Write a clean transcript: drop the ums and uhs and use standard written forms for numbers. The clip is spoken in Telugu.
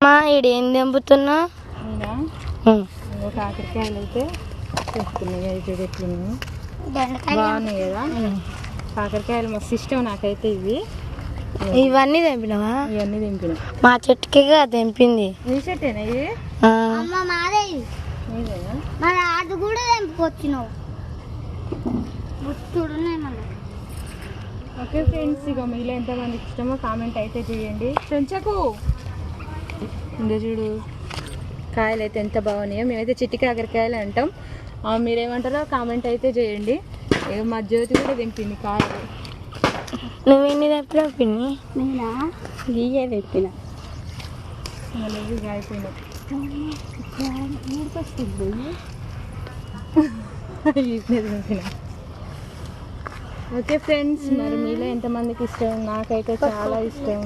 మా ఈడు ఏం తెంపుతున్నా కాకరకాయలు అయితే తెంపుతున్నాయి. అయితే ఎట్లున్నాయి, బాగున్నాయి కదా. కాకరకాయలు మస్తు ఇష్టం నాకైతే. ఇవన్నీ తెంపినావా? ఇవన్నీ తెంపినా. మా చెట్టుకే తెంపింది. నీ చెట్టేనా ఇది? అది కూడా తెంపుకొచ్చినావు. ఓకే ఫ్రెండ్స్, ఇక మీలో ఎంతమందికి ఇష్టమో కామెంట్ అయితే చేయండి. చెంచకు ఇంకా చూడు, కాయలు అయితే ఎంత బాగున్నాయో. మేమైతే చిట్టి కాకరకాయలు అంటాం, మీరేమంటారో కామెంట్ అయితే చేయండి. ఇక మా జ్యోతి కూడా తెంపింది కాయలు. నువ్వెన్ని తెంపినావు పిన్ని? నేనా గీయే తెప్పిన. ఇక అయిపోయినాయి. ఓకే ఫ్రెండ్స్, మరి మీలో ఎంతమందికి ఇష్టం? నాకైతే చాలా ఇష్టం.